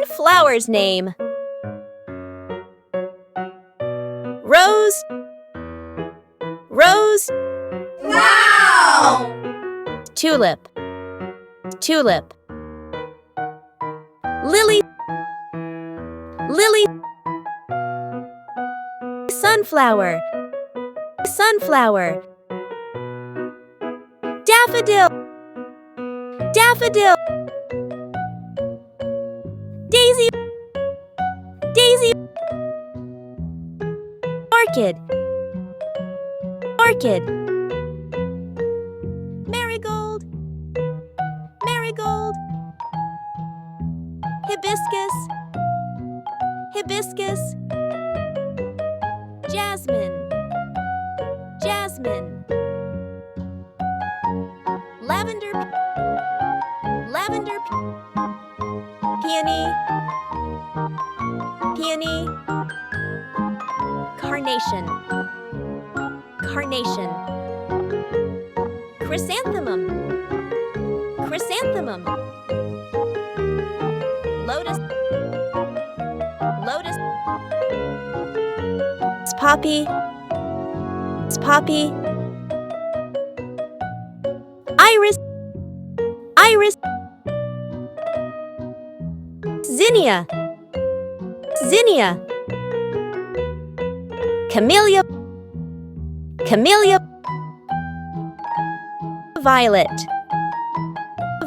flower's name. Rose. Rose. Wow! Tulip. Tulip. Lily. Lily. Sunflower. Sunflower. Daffodil. Daffodil. Daisy. Daisy. Orchid. Orchid. Marigold. Marigold. Hibiscus. Hibiscus. Jasmine. Jasmine. Lavender. Lavender. Peony. Peony. Carnation. Carnation. Chrysanthemum. Chrysanthemum. Lotus. Lotus. Poppy. Poppy. Iris. Iris. Zinnia. Zinnia. Camellia. Camellia. Violet.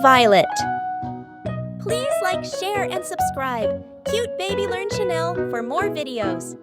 Violet. Please like, share, and subscribe. Cute Baby Learn Channel for more videos.